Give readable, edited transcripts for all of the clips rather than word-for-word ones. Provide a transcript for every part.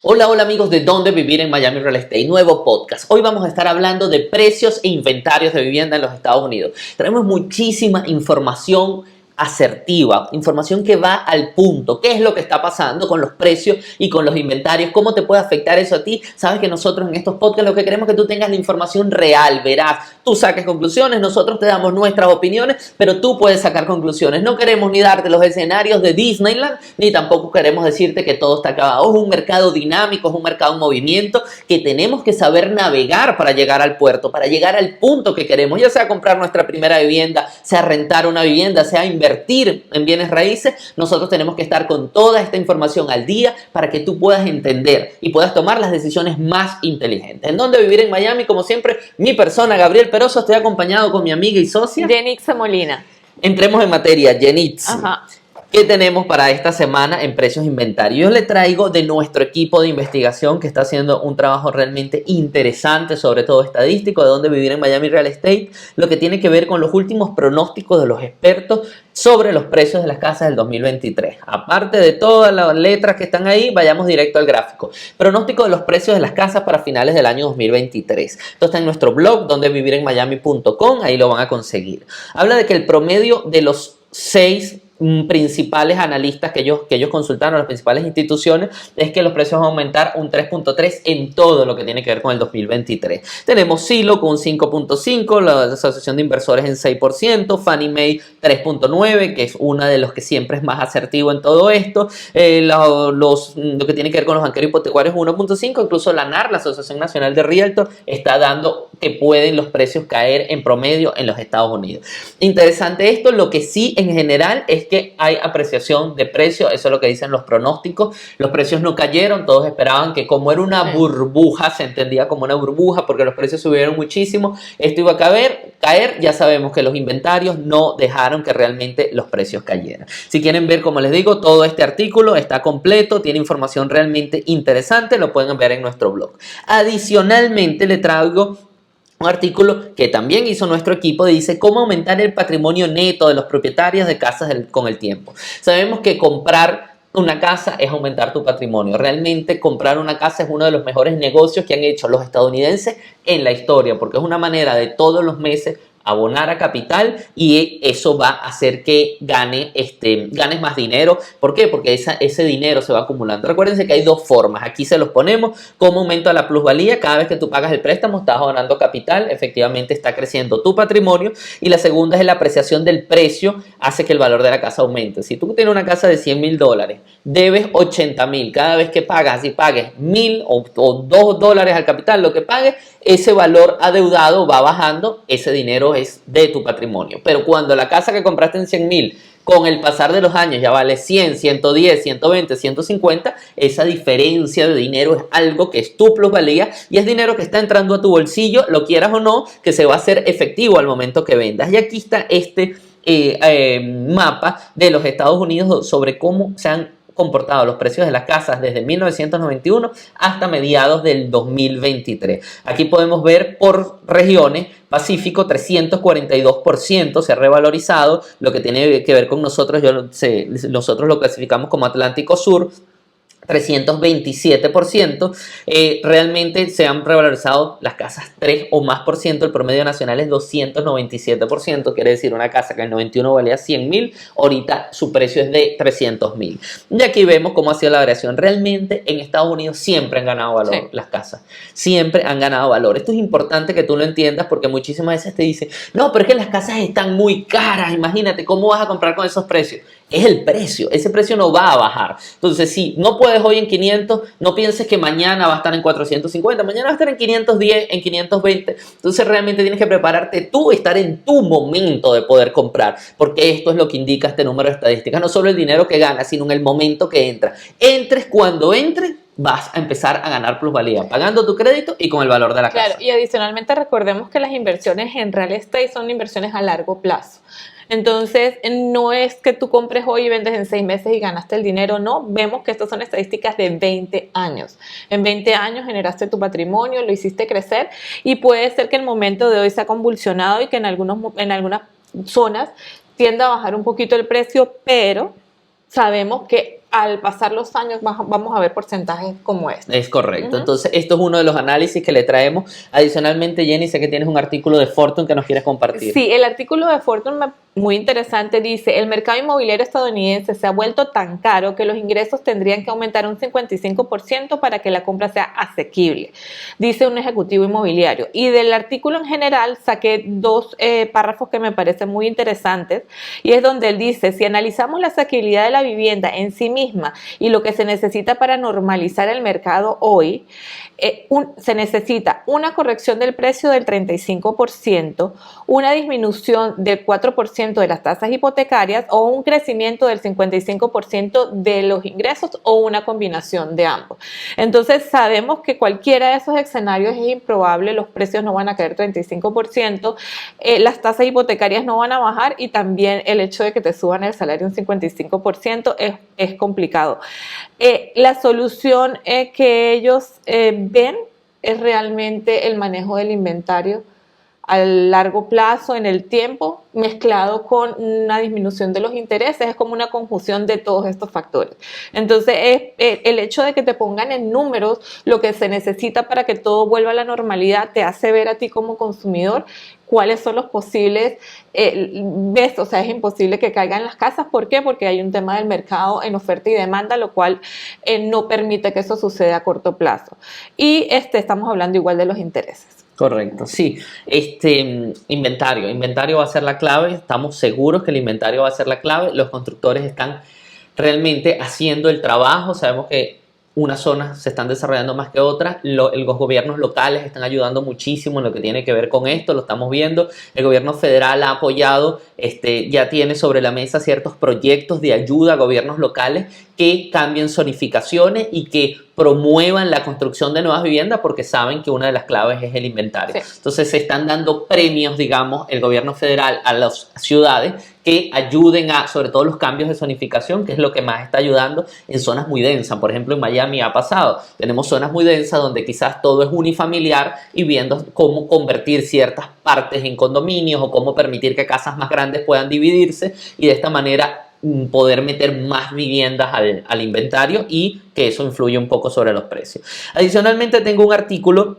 Hola, hola amigos de Dónde Vivir en Miami Real Estate, nuevo podcast. Hoy vamos a estar hablando de precios e inventarios de vivienda en los Estados Unidos. Tenemos muchísima información asertiva, información que va al punto. ¿Qué es lo que está pasando con los precios y con los inventarios? ¿Cómo te puede afectar eso a ti? Sabes que nosotros en estos podcasts lo que queremos es que tú tengas la información real, veraz. Tú saques conclusiones, nosotros te damos nuestras opiniones, pero tú puedes sacar conclusiones. No queremos ni darte los escenarios de Disneyland, ni tampoco queremos decirte que todo está acabado. Es un mercado dinámico, es un mercado en movimiento que tenemos que saber navegar para llegar al puerto, para llegar al punto que queremos, ya sea comprar nuestra primera vivienda, sea rentar una vivienda, sea invertir en bienes raíces. Nosotros tenemos que estar con toda esta información al día para que tú puedas entender y puedas tomar las decisiones más inteligentes. ¿En dónde vivir en Miami? Como siempre, mi persona, Gabriel Peroso, estoy acompañado con mi amiga y socia Yenixa Molina. Entremos en materia, Yenitz. Ajá. ¿Qué tenemos para esta semana en precios inventarios? Yo le traigo de nuestro equipo de investigación que está haciendo un trabajo realmente interesante, sobre todo estadístico, de dónde vivir en Miami Real Estate, lo que tiene que ver con los últimos pronósticos de los expertos sobre los precios de las casas del 2023. Aparte de todas las letras que están ahí, vayamos directo al gráfico. Pronóstico de los precios de las casas para finales del año 2023. Esto está en nuestro blog, dondevivirenmiami.com, ahí lo van a conseguir. Habla de que el promedio de los 6 principales analistas que ellos consultaron, las principales instituciones, es que los precios van a aumentar un 3.3 en todo lo que tiene que ver con el 2023. Tenemos Zillow con un 5.5, la Asociación de Inversores en 6%, Fannie Mae 3.9, que es una de los que siempre es más asertivo en todo esto, lo que tiene que ver con los banqueros hipotecarios 1.5, incluso la NAR, la Asociación Nacional de Realtor, está dando que pueden los precios caer en promedio en los Estados Unidos. Interesante esto, lo que sí en general es que hay apreciación de precios, eso es lo que dicen los pronósticos. Los precios no cayeron, todos esperaban que como era una burbuja, se entendía como una burbuja porque los precios subieron muchísimo, esto iba a caer. Ya sabemos que los inventarios no dejaron que realmente los precios cayeran. Si quieren ver, como les digo, todo este artículo está completo, tiene información realmente interesante, lo pueden ver en nuestro blog. Adicionalmente, le traigo un artículo que también hizo nuestro equipo, dice cómo aumentar el patrimonio neto de los propietarios de casas con el tiempo. Sabemos que comprar una casa es aumentar tu patrimonio. Realmente comprar una casa es uno de los mejores negocios que han hecho los estadounidenses en la historia, porque es una manera de todos los meses abonar a capital y eso va a hacer que ganes más dinero. ¿Por qué? Porque ese dinero se va acumulando. Recuérdense que hay dos formas. Aquí se los ponemos como aumento a la plusvalía. Cada vez que tú pagas el préstamo estás abonando capital. Efectivamente está creciendo tu patrimonio. Y la segunda es la apreciación del precio. Hace que el valor de la casa aumente. Si tú tienes una casa de $100,000, debes $80,000. Cada vez que pagas, si pagues $1,000 o $2 al capital, lo que pagues, ese valor adeudado va bajando, ese dinero es de tu patrimonio. Pero cuando la casa que compraste en 100,000, con el pasar de los años ya vale 100, 110, 120, 150, esa diferencia de dinero es algo que es tu plusvalía y es dinero que está entrando a tu bolsillo, lo quieras o no, que se va a hacer efectivo al momento que vendas. Y aquí está este mapa de los Estados Unidos sobre cómo se han comportado los precios de las casas desde 1991 hasta mediados del 2023. Aquí podemos ver por regiones. Pacífico 342% se ha revalorizado, lo que tiene que ver con nosotros, nosotros lo clasificamos como Atlántico Sur, 327%. Realmente se han revalorizado las casas 3 o más por ciento. El promedio nacional es 297%. Quiere decir una casa que en el 91 valía 100,000, ahorita su precio es de 300,000. Y aquí vemos cómo ha sido la variación. Realmente en Estados Unidos siempre han ganado valor, sí, las casas. Siempre han ganado valor. Esto es importante que tú lo entiendas porque muchísimas veces te dicen, no, pero es que las casas están muy caras. Imagínate, ¿cómo vas a comprar con esos precios? Es el precio, ese precio no va a bajar. Entonces, si no puedes hoy en 500, no pienses que mañana va a estar en 450, mañana va a estar en 510, en 520. Entonces, realmente tienes que prepararte tú, estar en tu momento de poder comprar, porque esto es lo que indica este número de estadísticas, no solo el dinero que ganas, sino en el momento que entra. Entres cuando entres, vas a empezar a ganar plusvalía, pagando tu crédito y con el valor de la casa. Claro, y adicionalmente recordemos que las inversiones en real estate son inversiones a largo plazo. Entonces, no es que tú compres hoy y vendes en 6 meses y ganaste el dinero, no. Vemos que estas son estadísticas de 20 años. En 20 años generaste tu patrimonio, lo hiciste crecer y puede ser que el momento de hoy sea convulsionado y que en algunas zonas tienda a bajar un poquito el precio, pero sabemos que al pasar los años vamos a ver porcentajes como este. Es correcto. Entonces, esto es uno de los análisis que le traemos. Adicionalmente, Jenny, sé que tienes un artículo de Fortune que nos quieres compartir. Sí, el artículo de Fortune muy interesante dice, el mercado inmobiliario estadounidense se ha vuelto tan caro que los ingresos tendrían que aumentar un 55% para que la compra sea asequible, dice un ejecutivo inmobiliario. Y del artículo en general saqué dos párrafos que me parecen muy interesantes, y es donde él dice, si analizamos la asequibilidad de la vivienda en sí misma y lo que se necesita para normalizar el mercado hoy, se necesita una corrección del precio del 35%, una disminución del 4% de las tasas hipotecarias o un crecimiento del 55% de los ingresos o una combinación de ambos. Entonces sabemos que cualquiera de esos escenarios es improbable, los precios no van a caer 35%, las tasas hipotecarias no van a bajar y también el hecho de que te suban el salario un 55% es complicado. La solución que ellos ven es realmente el manejo del inventario a largo plazo en el tiempo, mezclado con una disminución de los intereses, es como una conjunción de todos estos factores. Entonces, el hecho de que te pongan en números lo que se necesita para que todo vuelva a la normalidad te hace ver a ti como consumidor cuáles son los posibles, o sea, es imposible que caigan las casas. ¿Por qué? Porque hay un tema del mercado en oferta y demanda, lo cual no permite que eso suceda a corto plazo. Y estamos hablando igual de los intereses. Correcto, sí. Inventario va a ser la clave. Estamos seguros que el inventario va a ser la clave. Los constructores están realmente haciendo el trabajo. Sabemos que unas zonas se están desarrollando más que otras. Los gobiernos locales están ayudando muchísimo en lo que tiene que ver con esto. Lo estamos viendo. El gobierno federal ha apoyado, ya tiene sobre la mesa ciertos proyectos de ayuda a gobiernos locales que cambien zonificaciones y que promuevan la construcción de nuevas viviendas, porque saben que una de las claves es el inventario. Sí. Entonces se están dando premios, digamos, el gobierno federal a las ciudades que ayuden a, sobre todo, los cambios de zonificación, que es lo que más está ayudando en zonas muy densas. Por ejemplo, en Miami ha pasado. Tenemos zonas muy densas donde quizás todo es unifamiliar y viendo cómo convertir ciertas partes en condominios o cómo permitir que casas más grandes puedan dividirse y de esta manera poder meter más viviendas al inventario y que eso influye un poco sobre los precios. Adicionalmente tengo un artículo,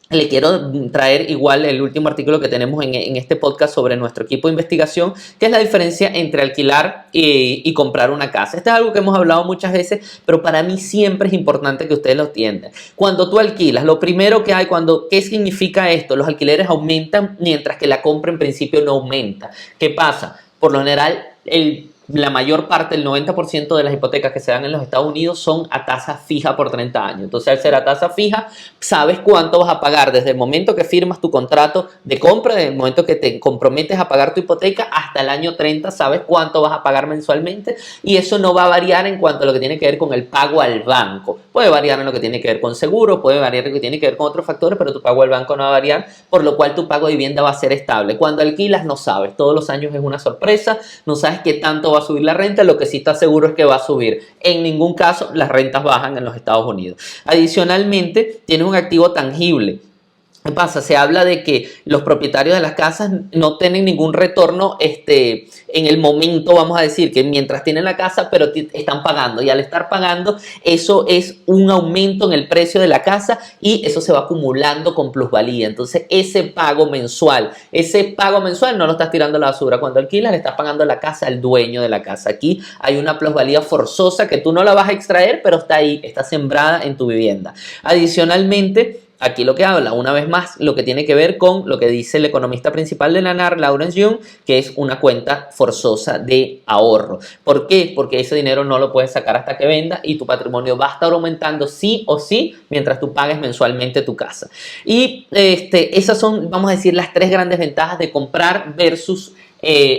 le quiero traer igual el último artículo que tenemos en este podcast sobre nuestro equipo de investigación, que es la diferencia entre alquilar y comprar una casa. Este es algo que hemos hablado muchas veces, pero para mí siempre es importante que ustedes lo entiendan. Cuando tú alquilas, lo primero que hay, ¿qué significa esto? Los alquileres aumentan mientras que la compra en principio no aumenta. ¿Qué pasa? Por lo general, la mayor parte, el 90% de las hipotecas que se dan en los Estados Unidos son a tasa fija por 30 años. Entonces, al ser a tasa fija, sabes cuánto vas a pagar desde el momento que firmas tu contrato de compra, desde el momento que te comprometes a pagar tu hipoteca, hasta el año 30, sabes cuánto vas a pagar mensualmente, y eso no va a variar en cuanto a lo que tiene que ver con el pago al banco. Puede variar en lo que tiene que ver con seguro, puede variar en lo que tiene que ver con otros factores, pero tu pago al banco no va a variar, por lo cual tu pago de vivienda va a ser estable. Cuando alquilas no sabes, todos los años es una sorpresa, no sabes qué tanto va a subir la renta, lo que sí está seguro es que va a subir. En ningún caso las rentas bajan en los Estados Unidos. Adicionalmente, tienes un activo tangible. ¿Qué pasa? Se habla de que los propietarios de las casas no tienen ningún retorno en el momento, vamos a decir, que mientras tienen la casa, pero están pagando. Y al estar pagando, eso es un aumento en el precio de la casa y eso se va acumulando con plusvalía. Entonces, ese pago mensual no lo estás tirando a la basura. Cuando alquilas, le estás pagando la casa al dueño de la casa. Aquí hay una plusvalía forzosa que tú no la vas a extraer, pero está ahí, está sembrada en tu vivienda. Adicionalmente, aquí lo que habla, una vez más, lo que tiene que ver con lo que dice el economista principal de la NAR, Lawrence Yun, que es una cuenta forzosa de ahorro. ¿Por qué? Porque ese dinero no lo puedes sacar hasta que venda y tu patrimonio va a estar aumentando sí o sí mientras tú pagues mensualmente tu casa. Y esas son, vamos a decir, las tres grandes ventajas de comprar versus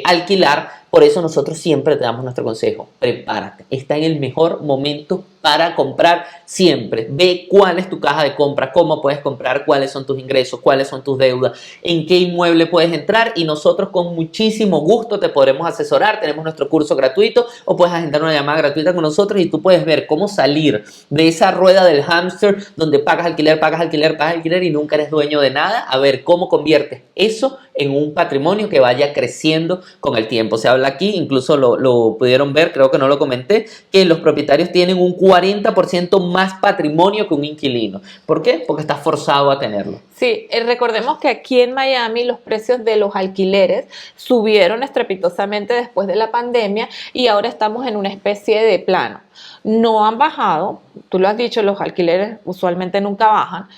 alquilar. Por eso nosotros siempre te damos nuestro consejo: prepárate, está en el mejor momento para comprar siempre. Ve cuál es tu caja de compra, cómo puedes comprar, cuáles son tus ingresos, cuáles son tus deudas, en qué inmueble puedes entrar, y nosotros con muchísimo gusto te podremos asesorar. Tenemos nuestro curso gratuito o puedes agendar una llamada gratuita con nosotros y tú puedes ver cómo salir de esa rueda del hámster donde pagas alquiler y nunca eres dueño de nada, a ver cómo conviertes eso en un patrimonio que vaya creciendo con el tiempo. Se habla aquí, incluso lo pudieron ver, creo que no lo comenté, que los propietarios tienen un 40% más patrimonio que un inquilino. ¿Por qué? Porque está forzado a tenerlo. Sí, recordemos que aquí en Miami los precios de los alquileres subieron estrepitosamente después de la pandemia y ahora estamos en una especie de plano. No han bajado, tú lo has dicho, los alquileres usualmente nunca bajan,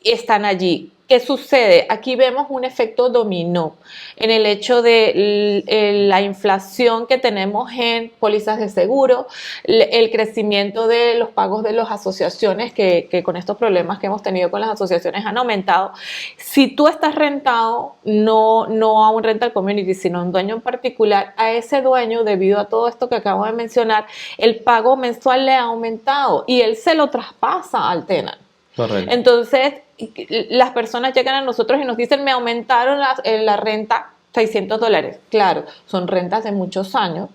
están allí. ¿Qué sucede? Aquí vemos un efecto dominó en el hecho de la inflación que tenemos en pólizas de seguro, el crecimiento de los pagos de las asociaciones, que con estos problemas que hemos tenido con las asociaciones han aumentado. Si tú estás rentado, no a un rental community, sino a un dueño en particular, a ese dueño, debido a todo esto que acabo de mencionar, el pago mensual le ha aumentado y él se lo traspasa al tenant. Correcto. Entonces, las personas llegan a nosotros y nos dicen, me aumentaron la renta $600. Claro, son rentas de muchos años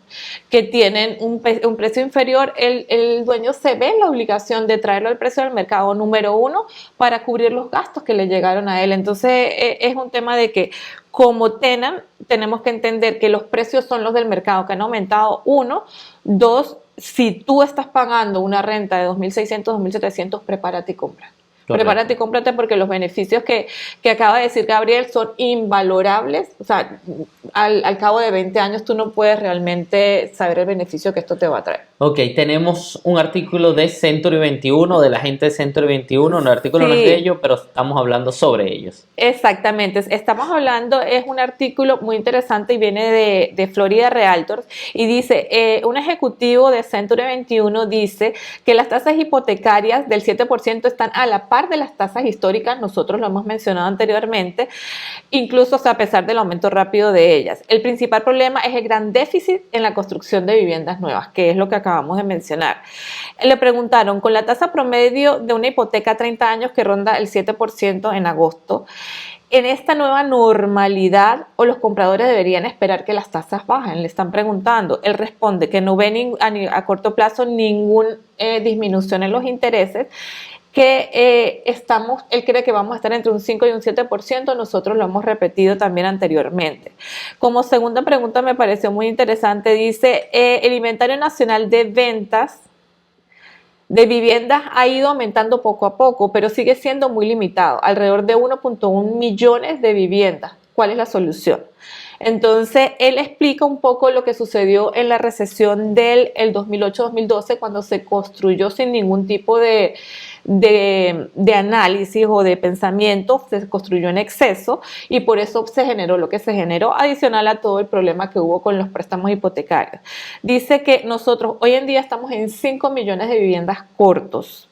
que tienen un precio inferior. El dueño se ve en la obligación de traerlo al precio del mercado número uno para cubrir los gastos que le llegaron a él. Entonces, es un tema de que como tenant tenemos que entender que los precios son los del mercado que han aumentado, uno. Dos, si tú estás pagando una renta de $2,600, $2,700, prepárate y compra. Correcto. Prepárate y cómprate porque los beneficios que acaba de decir Gabriel son invalorables. O sea, al cabo de 20 años tú no puedes realmente saber el beneficio que esto te va a traer. Ok, tenemos un artículo de Century 21, de la gente de Century 21, el artículo Sí. no es de ellos, pero estamos hablando sobre ellos. Exactamente, estamos hablando, es un artículo muy interesante y viene de Florida Realtors y dice, un ejecutivo de Century 21 dice que las tasas hipotecarias del 7% están a la par de las tasas históricas, nosotros lo hemos mencionado anteriormente, incluso a pesar del aumento rápido de ellas. El principal problema es el gran déficit en la construcción de viviendas nuevas, que es lo que acabamos de mencionar. Le preguntaron, con la tasa promedio de una hipoteca a 30 años que ronda el 7% en agosto, en esta nueva normalidad o los compradores deberían esperar que las tasas bajen, le están preguntando. Él responde que no ve a corto plazo ninguna disminución en los intereses, que él cree que vamos a estar entre un 5 y un 7%, nosotros lo hemos repetido también anteriormente. Como segunda pregunta me pareció muy interesante, dice, el inventario nacional de ventas de viviendas ha ido aumentando poco a poco, pero sigue siendo muy limitado, alrededor de 1.1 millones de viviendas. ¿Cuál es la solución? Entonces, él explica un poco lo que sucedió en la recesión del 2008-2012, cuando se construyó sin ningún tipo de análisis o de pensamiento, se construyó en exceso y por eso se generó lo que se generó, adicional a todo el problema que hubo con los préstamos hipotecarios. Dice que nosotros hoy en día estamos en 5 millones de viviendas cortos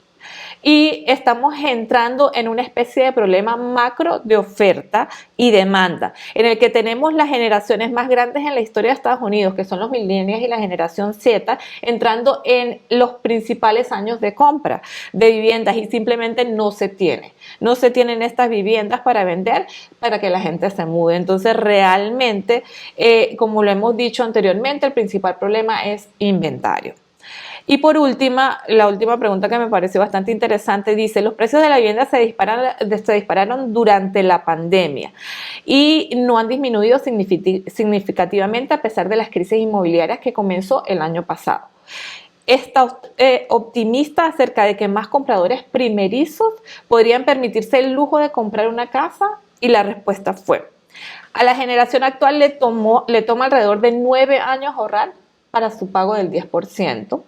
y estamos entrando en una especie de problema macro de oferta y demanda, en el que tenemos las generaciones más grandes en la historia de Estados Unidos, que son los millennials y la generación Z, entrando en los principales años de compra de viviendas y simplemente no se tienen estas viviendas para vender, para que la gente se mude. Entonces realmente, como lo hemos dicho anteriormente, el principal problema es inventario. Y por la última pregunta que me pareció bastante interesante, dice, los precios de la vivienda se dispararon durante la pandemia y no han disminuido significativamente a pesar de las crisis inmobiliarias que comenzó el año pasado. Está optimista acerca de que más compradores primerizos podrían permitirse el lujo de comprar una casa y la respuesta fue, a la generación actual le toma alrededor de 9 años ahorrar para su pago del 10%.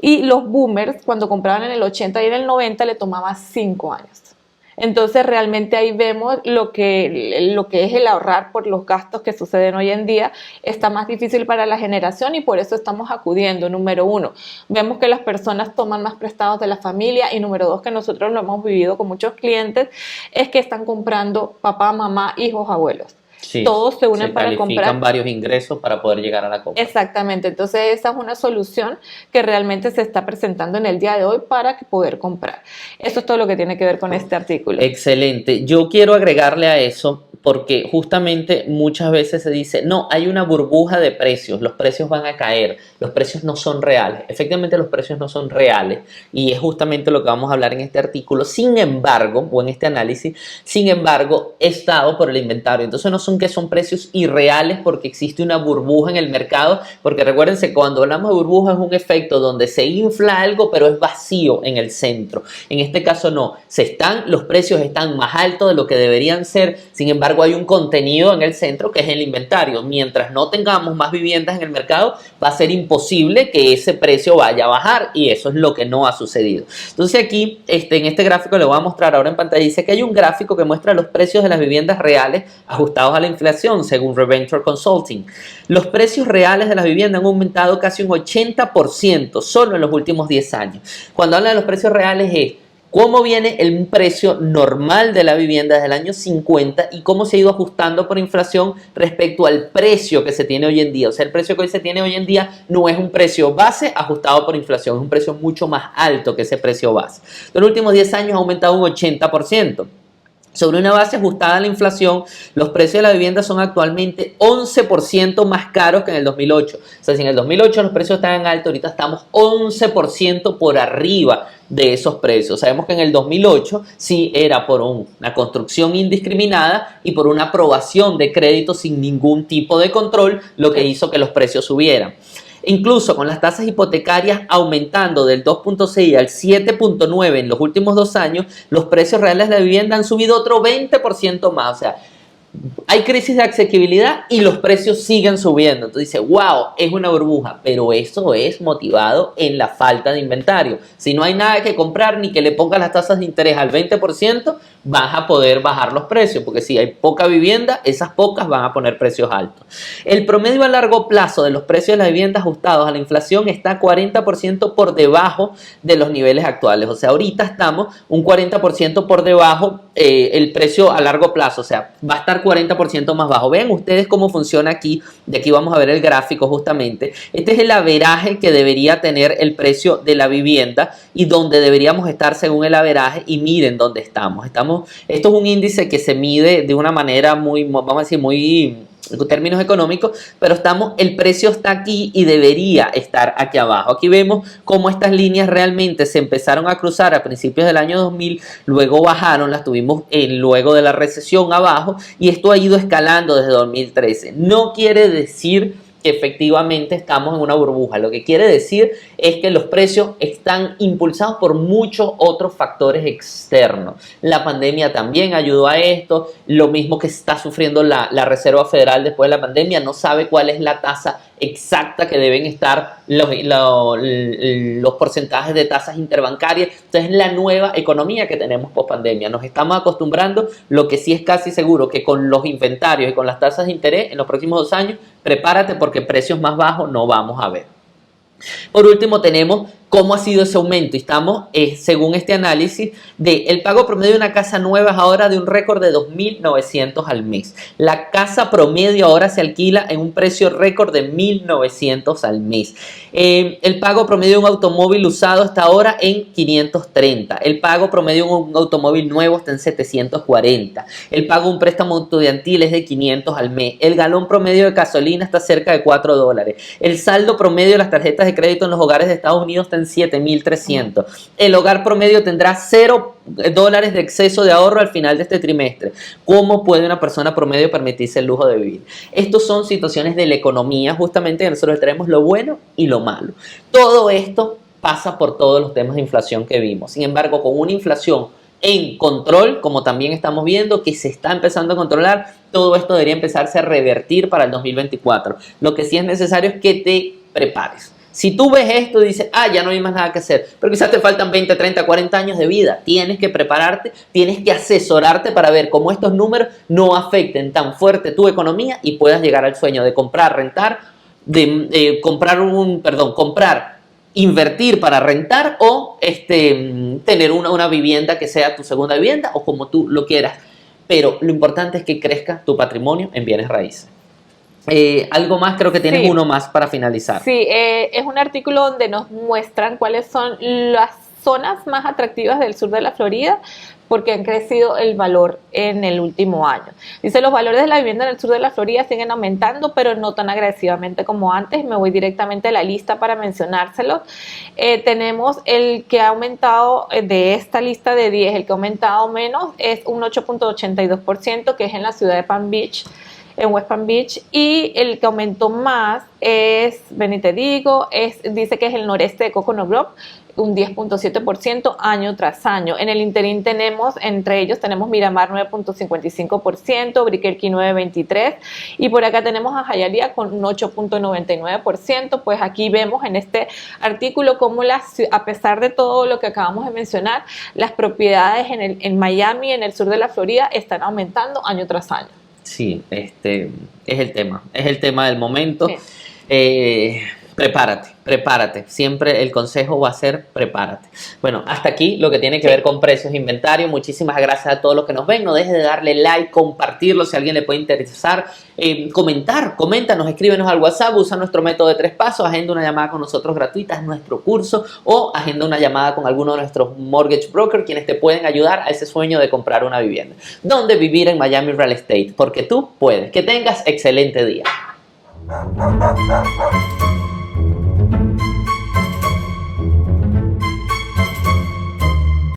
Y los boomers, cuando compraban en el 80 y en el 90, le tomaba 5 años. Entonces, realmente ahí vemos lo que es el ahorrar por los gastos que suceden hoy en día. Está más difícil para la generación y por eso estamos acudiendo. Número uno, vemos que las personas toman más prestados de la familia y número dos, que nosotros lo hemos vivido con muchos clientes, es que están comprando papá, mamá, hijos, abuelos. Sí, todos se unen para comprar. Califican varios ingresos para poder llegar a la compra. Exactamente, entonces esa es una solución que realmente se está presentando en el día de hoy para poder comprar. Eso es todo lo que tiene que ver con este artículo. Excelente. Yo quiero agregarle a eso porque justamente muchas veces se dice, no, hay una burbuja de precios, los precios van a caer, los precios no son reales. Efectivamente, los precios no son reales y es justamente lo que vamos a hablar en este artículo. Sin embargo, o en este análisis, es dado por el inventario. Entonces no son son que son precios irreales porque existe una burbuja en el mercado, porque recuérdense, cuando hablamos de burbuja es un efecto donde se infla algo pero es vacío en el centro. En este caso no, los precios están más altos de lo que deberían ser, sin embargo hay un contenido en el centro que es el inventario. Mientras no tengamos más viviendas en el mercado, va a ser imposible que ese precio vaya a bajar, y eso es lo que no ha sucedido. Entonces aquí, en este gráfico le voy a mostrar ahora en pantalla, dice que hay un gráfico que muestra los precios de las viviendas reales ajustados a la inflación según Reventure Consulting. Los precios reales de las viviendas han aumentado casi un 80% solo en los últimos 10 años. Cuando hablan de los precios reales es cómo viene el precio normal de la vivienda desde el año 50 y cómo se ha ido ajustando por inflación respecto al precio que se tiene hoy en día. O sea, el precio que hoy se tiene hoy en día no es un precio base ajustado por inflación, es un precio mucho más alto que ese precio base. En los últimos 10 años ha aumentado un 80%. Sobre una base ajustada a la inflación, los precios de la vivienda son actualmente 11% más caros que en el 2008. O sea, si en el 2008 los precios estaban altos, ahorita estamos 11% por arriba de esos precios. Sabemos que en el 2008 sí era por una construcción indiscriminada y por una aprobación de crédito sin ningún tipo de control, lo que hizo que los precios subieran. Incluso con las tasas hipotecarias aumentando del 2.6 al 7.9 en los últimos 2 años, los precios reales de la vivienda han subido otro 20% más. O sea, hay crisis de asequibilidad y los precios siguen subiendo. Entonces dice, wow, es una burbuja, pero eso es motivado en la falta de inventario. Si no hay nada que comprar ni que le pongas las tasas de interés al 20%, vas a poder bajar los precios, porque si hay poca vivienda, esas pocas van a poner precios altos. El promedio a largo plazo de los precios de la vivienda ajustados a la inflación está 40% por debajo de los niveles actuales. O sea, ahorita estamos un 40% por debajo el precio a largo plazo, o sea, va a estar 40% más bajo. Vean ustedes cómo funciona aquí. De aquí vamos a ver el gráfico justamente. Este es el averaje que debería tener el precio de la vivienda y donde deberíamos estar según el averaje, y miren dónde estamos. Esto es un índice que se mide de una manera muy, vamos a decir, muy en términos económicos, pero el precio está aquí y debería estar aquí abajo. Aquí vemos cómo estas líneas realmente se empezaron a cruzar a principios del año 2000, luego bajaron, las tuvimos luego de la recesión abajo, y esto ha ido escalando desde 2013. No quiere decir que efectivamente estamos en una burbuja. Lo que quiere decir es que los precios están impulsados por muchos otros factores externos. La pandemia también ayudó a esto, lo mismo que está sufriendo la Reserva Federal después de la pandemia, no sabe cuál es la tasa exacta que deben estar los porcentajes de tasas interbancarias. Entonces es la nueva economía que tenemos post pandemia. Nos estamos acostumbrando. Lo que sí es casi seguro que con los inventarios y con las tasas de interés en los próximos 2 años, prepárate porque precios más bajos no vamos a ver. Por último tenemos cómo ha sido ese aumento, y estamos, según este análisis, el pago promedio de una casa nueva es ahora de un récord de 2.900 al mes. La casa promedio ahora se alquila en un precio récord de 1.900 al mes. El pago promedio de un automóvil usado está ahora en 530. El pago promedio de un automóvil nuevo está en 740. El pago de un préstamo estudiantil es de 500 al mes. El galón promedio de gasolina está cerca de $4. El saldo promedio de las tarjetas de crédito en los hogares de Estados Unidos está en 7.300. El hogar promedio tendrá $0 de exceso de ahorro al final de este trimestre. ¿Cómo puede una persona promedio permitirse el lujo de vivir? Estas son situaciones de la economía, justamente, que nosotros traemos lo bueno y lo malo. Todo esto pasa por todos los temas de inflación que vimos. Sin embargo, con una inflación en control, como también estamos viendo que se está empezando a controlar, todo esto debería empezarse a revertir para el 2024. Lo que sí es necesario es que te prepares. Si tú ves esto y dices, ya no hay más nada que hacer, pero quizás te faltan 20, 30, 40 años de vida, tienes que prepararte, tienes que asesorarte para ver cómo estos números no afecten tan fuerte tu economía y puedas llegar al sueño de comprar, rentar, comprar, invertir para rentar, o tener una vivienda que sea tu segunda vivienda, o como tú lo quieras. Pero lo importante es que crezca tu patrimonio en bienes raíces. Algo más, creo que tienes uno más para finalizar. Sí, es un artículo donde nos muestran cuáles son las zonas más atractivas del sur de la Florida, porque han crecido el valor en el último año. Dice, los valores de la vivienda en el sur de la Florida siguen aumentando, pero no tan agresivamente como antes. Me voy directamente a la lista para mencionárselos. Tenemos el que ha aumentado, de esta lista de 10, el que ha aumentado menos es un 8.82%, que es en la ciudad de Palm Beach. en West Palm Beach, y el que aumentó más es, ven y te digo, dice que es el noreste de Coconut Grove, un 10.7% año tras año. En el interín tenemos, entre ellos tenemos Miramar 9.55%, Brickell Key 9.23%, y por acá tenemos a Hialeah con un 8.99%. Pues aquí vemos en este artículo cómo a pesar de todo lo que acabamos de mencionar, las propiedades en Miami, en el sur de la Florida, están aumentando año tras año. Sí, es el tema del momento. Sí. Prepárate. Siempre el consejo va a ser prepárate. Bueno, hasta aquí lo que tiene que ver con precios e inventario. Muchísimas gracias a todos los que nos ven. No dejes de darle like, compartirlo si a alguien le puede interesar. Coméntanos, escríbenos al WhatsApp, usa nuestro método de 3 pasos, agenda una llamada con nosotros gratuita, es nuestro curso, o agenda una llamada con alguno de nuestros mortgage brokers, quienes te pueden ayudar a ese sueño de comprar una vivienda. ¿Dónde vivir en Miami Real Estate? Porque tú puedes. Que tengas excelente día.